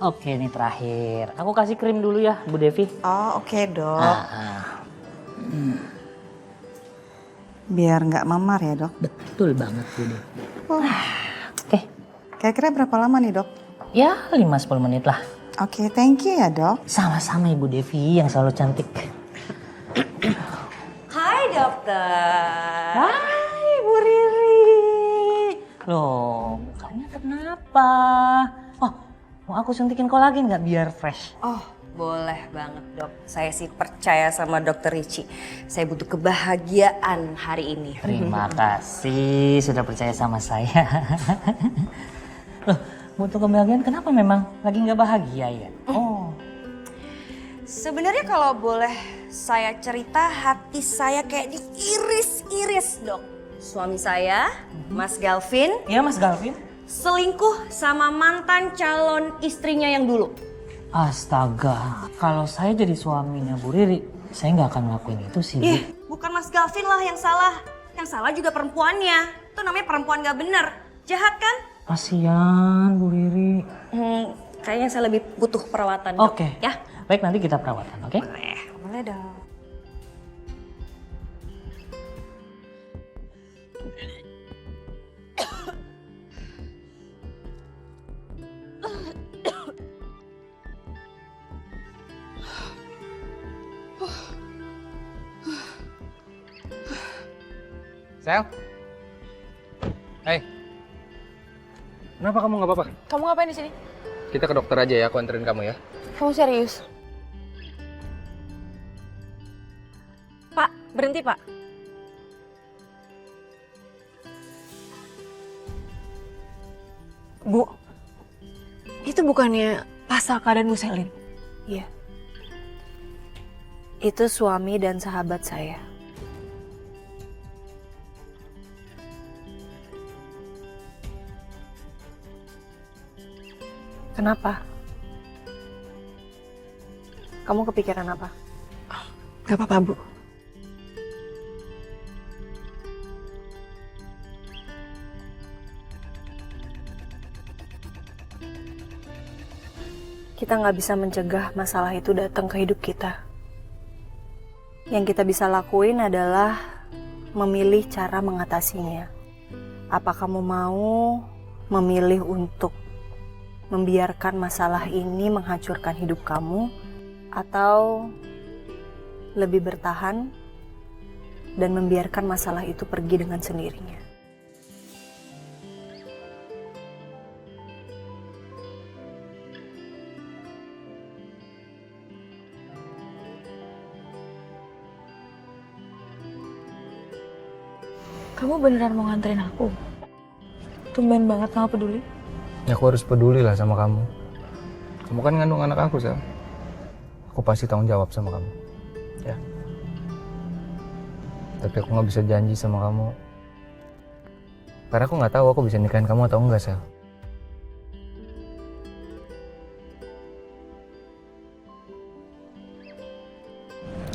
Oke, ini terakhir. Aku kasih krim dulu ya, Bu Devi. Oh, oke, Dok. Biar nggak memar ya, Dok. Betul banget, Bu Devi. Oh. Oke, Kira-kira berapa lama nih, Dok? ya 5-10 menit lah. Oke, thank you ya, Dok. Sama-sama Ibu Devi yang selalu cantik. Hai dokter. Hai Bu Riri. Loh, mukanya kenapa? Oh, mau aku suntikin kolagen nggak biar fresh? Oh, boleh banget dok. Saya sih percaya sama dokter Ricci. Saya butuh kebahagiaan hari ini. Terima kasih sudah percaya sama saya. Loh, butuh kebahagiaan kenapa memang? Lagi nggak bahagia ya? Oh, Sebenarnya kalau boleh saya cerita, hati saya kayak diiris-iris dok. Suami saya, Mas Galvin, iya Mas Galvin. selingkuh sama mantan calon istrinya yang dulu. Astaga, kalau saya jadi suaminya Bu Riri, saya nggak akan ngelakuin itu sih, Bu. Bukan Mas Galvin lah yang salah. Yang salah juga perempuannya. Itu namanya perempuan gak bener. Jahat kan? Kasian Bu Riri. Kayaknya saya lebih butuh perawatan dok. Oke, Ya? baik nanti kita perawatan, oke? Boleh dong. Sel? Hai. Kenapa kamu nggak apa-apa? Kamu ngapain di sini? Kita ke dokter aja ya, aku anterin kamu ya. Kamu serius? Pak, berhenti Pak. Bu, itu bukannya Pasaka dan Bu Selin? Iya. Itu suami dan sahabat saya. Kenapa? Kamu kepikiran apa? Gak apa-apa Bu. Kita nggak bisa mencegah masalah itu datang ke hidup kita. Yang kita bisa lakuin adalah memilih cara mengatasinya. Apa kamu mau memilih untuk membiarkan masalah ini menghancurkan hidup kamu, atau lebih bertahan dan membiarkan masalah itu pergi dengan sendirinya? Kamu beneran mau nganterin aku? Tumben banget kamu peduli. Ya aku harus peduli lah sama kamu. Kamu kan ngandung anak aku, Sel. Aku pasti tanggung jawab sama kamu. Ya. Tapi aku nggak bisa janji sama kamu. Karena aku nggak tahu aku bisa nikahin kamu atau enggak, Sel.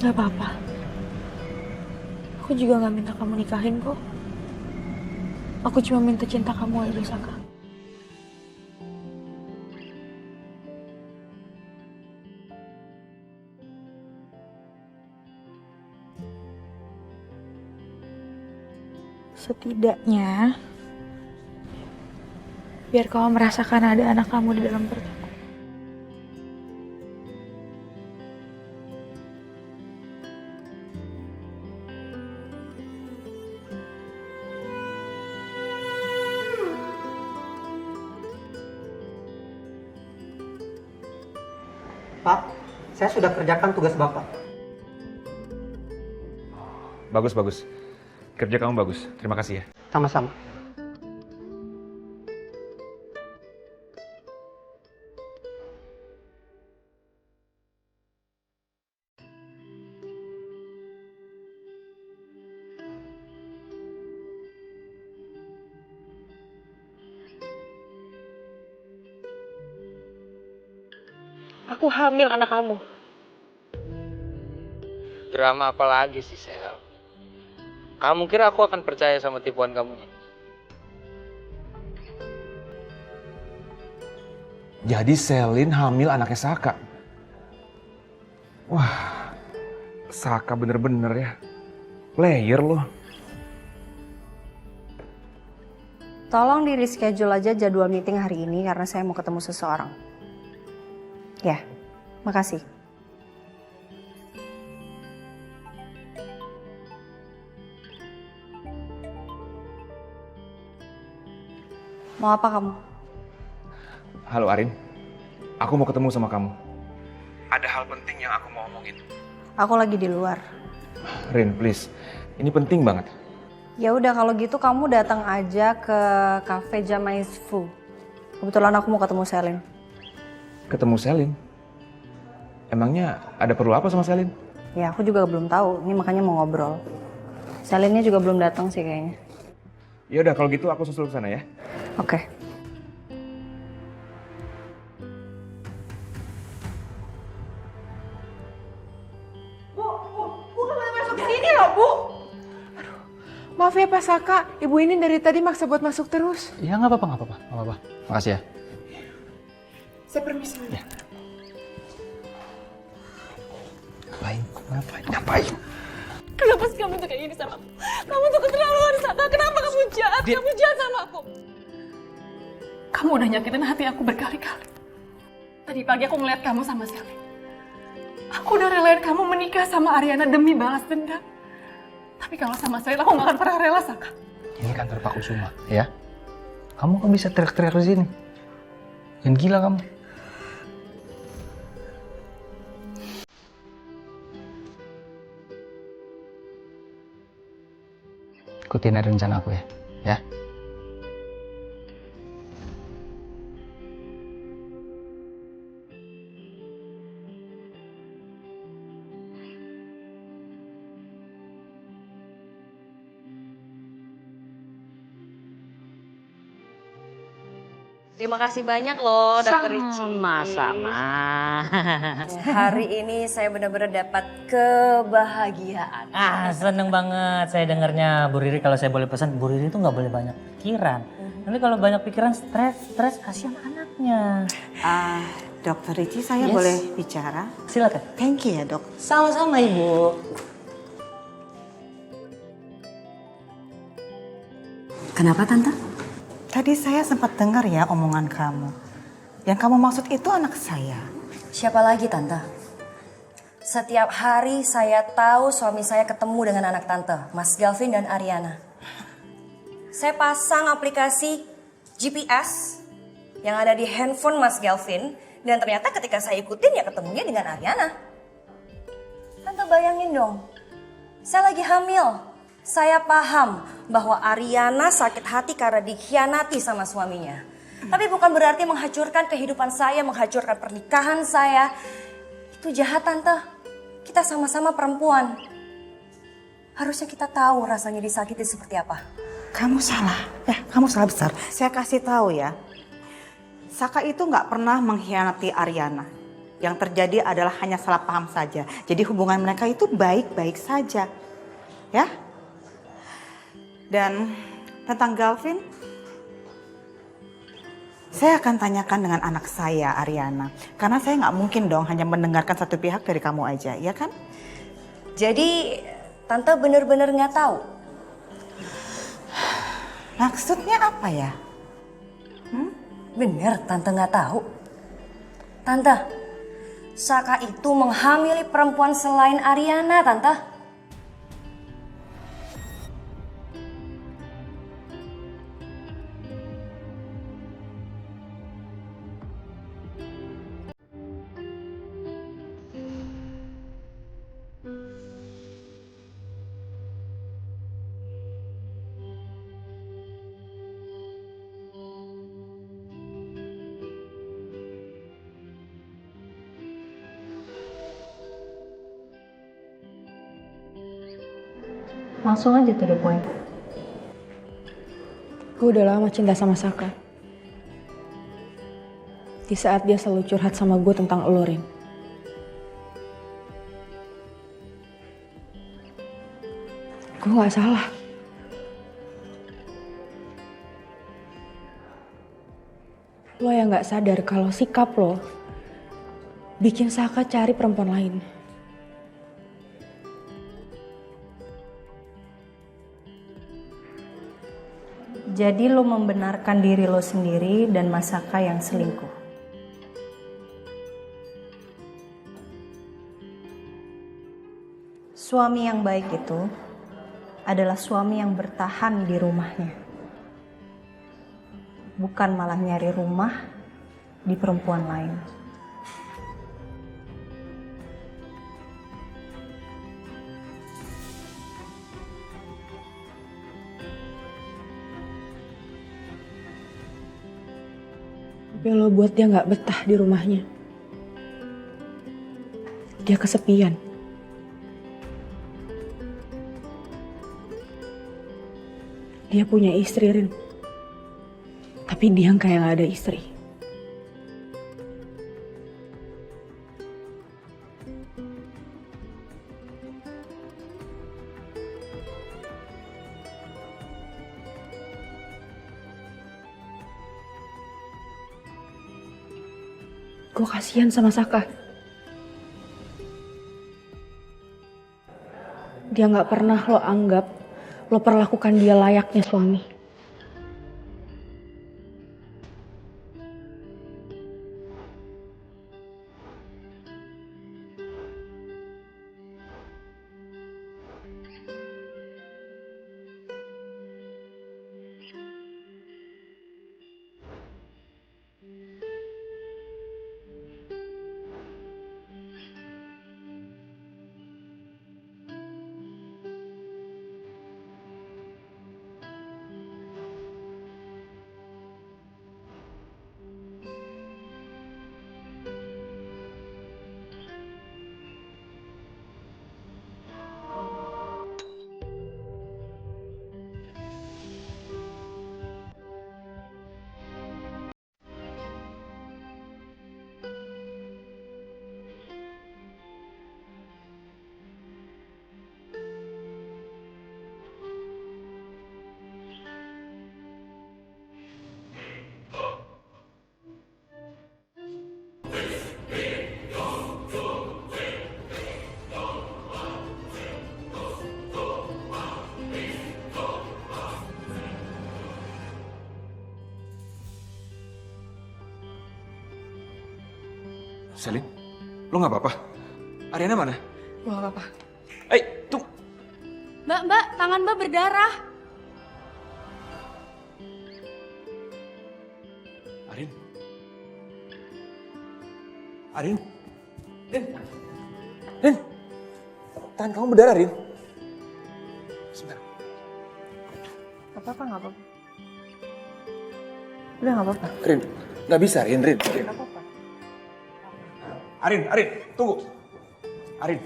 Gak apa-apa. Aku juga gak minta kamu nikahin kok. Aku cuma minta cinta kamu aja, Saka. Setidaknya, biar kamu merasakan ada anak kamu di dalam perut aku. Pak, saya sudah kerjakan tugas Bapak. Bagus, bagus. Kerja kamu bagus. Terima kasih ya. Sama-sama. Aku hamil anak kamu. Drama apa lagi sih, Sel? Kamu kira aku akan percaya sama tipuan kamu? Jadi Selin hamil anaknya Saka. Wah, Saka bener-bener ya. Player loh. Tolong di reschedule aja jadwal meeting hari ini karena saya mau ketemu seseorang. Ya, makasih. Mau apa kamu? Halo Arin, aku mau ketemu sama kamu. Ada hal penting yang aku mau omongin. Aku lagi di luar. Rin, please. Ini penting banget. Ya udah kalau gitu kamu datang aja ke cafe Jamais Fu. Kebetulan aku mau ketemu Selin. Ketemu Selin? Emangnya ada perlu apa sama Selin? Ya aku juga belum tahu. Ini makanya mau ngobrol. Selinnya juga belum datang sih kayaknya. Ya udah kalau gitu aku susul ke sana ya. Oke. Maaf ya Pak Saka, ibu ini dari tadi maksa buat masuk terus. Ya nggak apa-apa, nggak apa-apa, nggak apa-apa. Makasih ya. Saya permisi dulu. Ya. Ngapain? Kenapa sih kamu tuh kayak gini sama aku? Kamu tuh keterlaluan, Saka. Kenapa kamu jahat? Kamu jahat sama aku. Kamu udah nyakitin hati aku berkali-kali. Tadi pagi aku ngeliat kamu sama Selin. Aku udah relain kamu menikah sama Ariana demi balas dendam. Tapi kalau sama Selin aku gak akan pernah rela, Saka. Ini kantor Pak Kusuma, ya? Kamu kok bisa teriak-teriak di sini? Jangan gila kamu. Ikutin rencana aku ya, ya. Terima kasih banyak loh, Dr. Ricci. Sama-sama. Hari ini saya benar-benar dapat kebahagiaan. Seneng banget saya dengarnya Bu Riri. Kalau saya boleh pesan, Bu Riri itu nggak boleh banyak pikiran. Nanti kalau banyak pikiran stres kasihan anaknya. Dokter Ricci, saya Yes. boleh bicara? Silakan. Thank you ya dok. Sama-sama Ibu. Kenapa Tante? Tadi saya sempat dengar ya omongan kamu. Yang kamu maksud itu anak saya. Siapa lagi Tante? Setiap hari saya tahu suami saya ketemu dengan anak Tante, Mas Galvin dan Ariana. Saya pasang aplikasi GPS yang ada di handphone Mas Galvin dan ternyata ketika saya ikutin ya ketemunya dengan Ariana. Tante bayangin dong, saya lagi hamil. Saya paham bahwa Ariana sakit hati karena dikhianati sama suaminya. Tapi bukan berarti menghancurkan kehidupan saya, menghancurkan pernikahan saya. Itu jahat Tante. Kita sama-sama perempuan. Harusnya kita tahu rasanya disakiti seperti apa. Kamu salah. Kamu salah besar. Saya kasih tahu ya. Saka itu nggak pernah mengkhianati Ariana. Yang terjadi adalah hanya salah paham saja. Jadi hubungan mereka itu baik-baik saja. Ya? Dan tentang Galvin, saya akan tanyakan dengan anak saya, Ariana. Karena saya nggak mungkin dong hanya mendengarkan satu pihak dari kamu aja, ya kan? Jadi Tante benar-benar nggak tahu. Maksudnya apa ya? Bener Tante nggak tahu. Tante, Saka itu menghamili perempuan selain Ariana, Tante. Langsung aja to the point. Gue udah lama cinta sama Saka. Di saat dia selalu curhat sama gue tentang lo, Rin. Gue gak salah. Lo yang gak sadar kalau sikap lo bikin Saka cari perempuan lain. Jadi lo membenarkan diri lo sendiri dan Mas Saka yang selingkuh. Suami yang baik itu adalah suami yang bertahan di rumahnya. Bukan malah nyari rumah di perempuan lain. Tapi lo buat dia gak betah di rumahnya. Dia kesepian. Dia punya istri, Rin. Tapi dia kayak gak ada istri. Gue kasihan sama Saka. Dia gak pernah lo anggap, lo perlakukan dia layaknya suami. Selin, lo nggak apa-apa? Ariana mana? Lo gak apa-apa. Tunggu. Mbak, tangan Mbak berdarah. Arin? Rin? Tangan kamu berdarah, Rin. Sebentar. Gak apa-apa, gak apa-apa. Udah gak apa-apa. Rin, nggak bisa, Rin. Gak apa-apa. Arin, tunggu. Arin,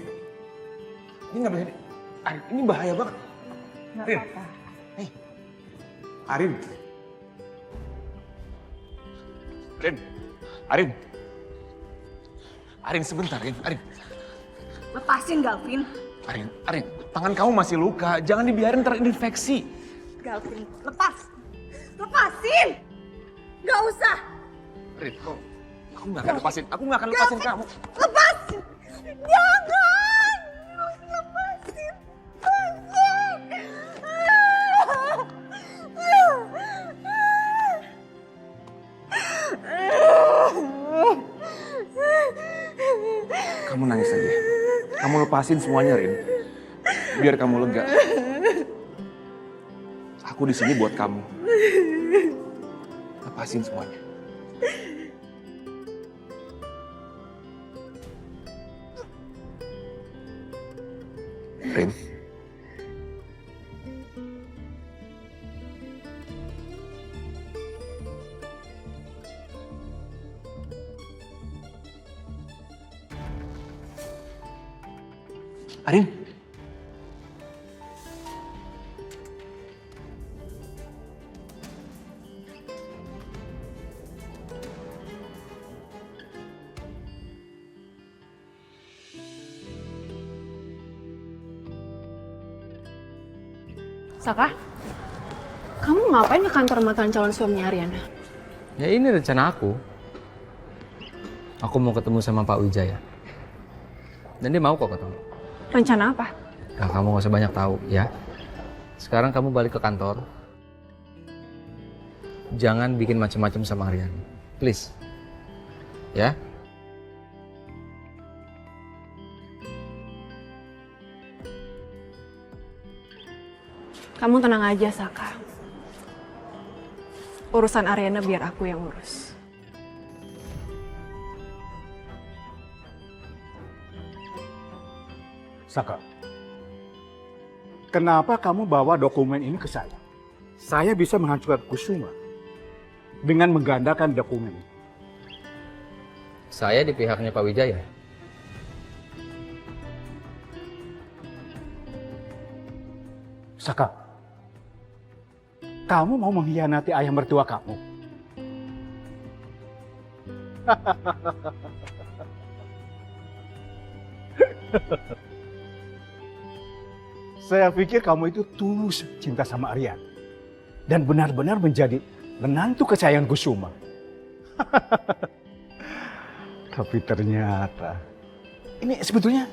ini nggak bisa. Arin, ini bahaya banget. Gak Rin. apa-apa. Hei, Arin. Arin, sebentar, Arin. Lepasin, Galvin. Arin, tangan kamu masih luka. Jangan dibiarin terinfeksi. Galvin, lepas. Lepasin! Gak usah. Rin, aku nggak akan lepasin. Aku nggak akan lepasin kamu. Lepasin! Jangan! Lepasin! Kamu nangis aja. Kamu lepasin semuanya, Rin. Biar kamu lega. Aku di sini buat kamu. Lepasin semuanya. Rin. Arin. Saka, kamu ngapain ke kantor mantan calon suaminya Ariana? Ya ini rencana aku. Aku mau ketemu sama Pak Wijaya. Dan dia mau kok ketemu. Rencana apa? Nah, kamu gak usah banyak tahu ya. Sekarang kamu balik ke kantor. Jangan bikin macam-macam sama Aryan. Please. Ya. Kamu tenang aja, Saka. Urusan Ariana biar aku yang urus. Saka, kenapa kamu bawa dokumen ini ke saya? Saya bisa menghancurkan Kusuma dengan menggandakan dokumen ini. Saya di pihaknya Pak Wijaya. Saka, kamu mau mengkhianati ayah mertua kamu? Saya pikir kamu itu tulus cinta sama Aryan dan benar-benar menjadi menantu kesayangan Kusuma. Tapi ternyata ini sebetulnya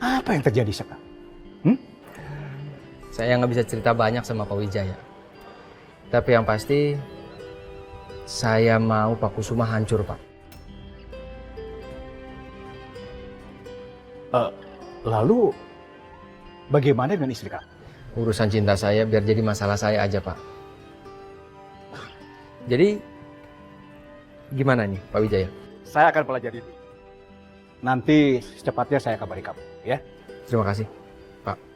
apa yang terjadi sekarang? Saya nggak bisa cerita banyak sama Pak Wijaya. Tapi yang pasti saya mau Pak Kusuma hancur, Pak. Lalu bagaimana dengan istri kamu? Urusan cinta saya biar jadi masalah saya aja, Pak. Jadi gimana nih, Pak Wijaya? Saya akan pelajari itu. Nanti secepatnya saya kabari kamu, ya. Terima kasih, Pak.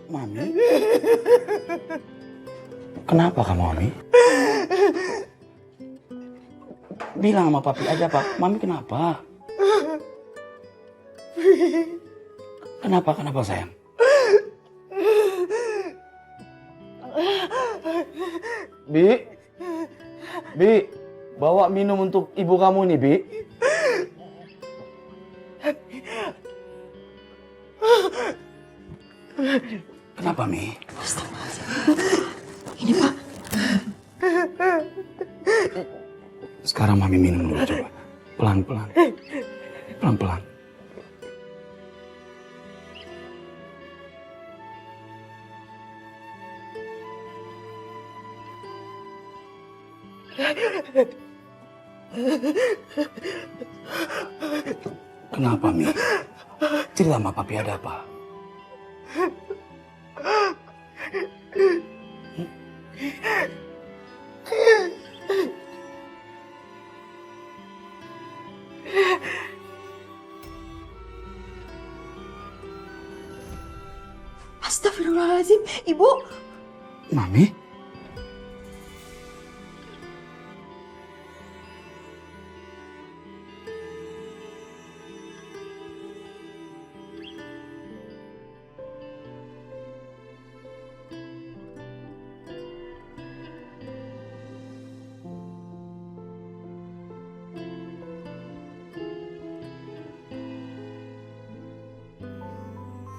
Mami? Kenapa kamu, Mami? Bilang sama papi aja, Pak. Mami kenapa? Kenapa sayang? Bi, bawa minum untuk ibu kamu nih, Bi. Kenapa, Mi? Ini Pak. Sekarang Mami minum dulu coba. Pelan-pelan. Pelan-pelan. Kenapa, Mi? Cerita sama papi ada apa? Astagfirullahaladzim, Ibu. Mami?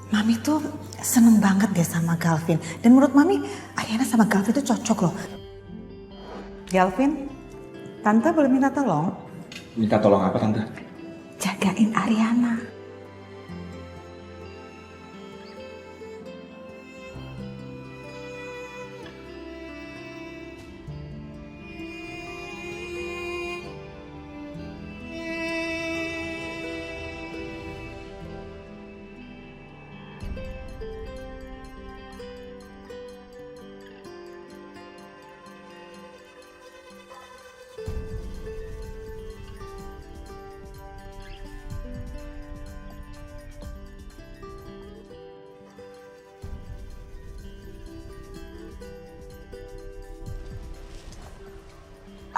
Mami tuh seneng banget deh sama Galvin. Dan menurut Mami, Ariana sama Galvin tuh cocok loh. Galvin, Tante boleh minta tolong? Minta tolong apa, Tante? Jagain Ariana.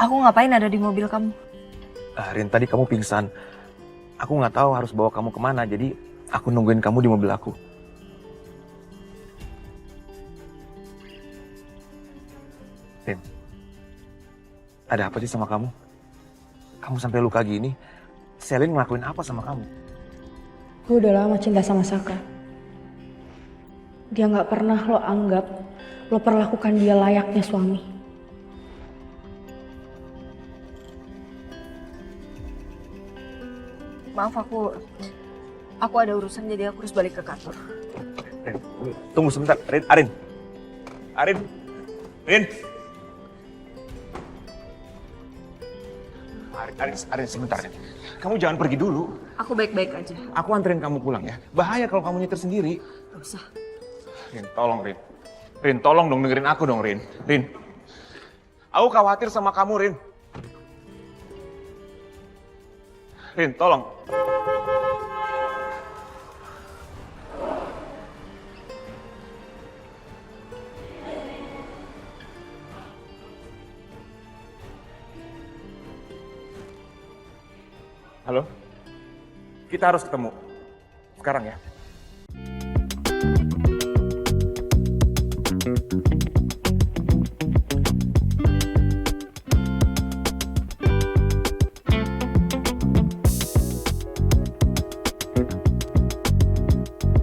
Aku ngapain ada di mobil kamu? Rin, tadi kamu pingsan. Aku nggak tahu harus bawa kamu kemana, jadi aku nungguin kamu di mobil aku. Rin, ada apa sih sama kamu? Kamu sampai luka gini. Selin ngelakuin apa sama kamu? Gue udah lama cinta sama Saka. Dia nggak pernah lo anggap, lo perlakukan dia layaknya suami. Maaf, aku ada urusan jadi aku harus balik ke kantor. Rin, tunggu sebentar. Rin, Arin. Rin. Arin, sebentar. Kamu jangan pergi dulu. Aku baik-baik aja. Aku anterin kamu pulang ya. Bahaya kalau kamu nyetir sendiri. Gak usah. Rin, tolong Rin. Rin, tolong dong dengerin aku dong Rin. Rin, aku khawatir sama kamu Rin. Rin, tolong. Halo? Kita harus ketemu. Sekarang ya.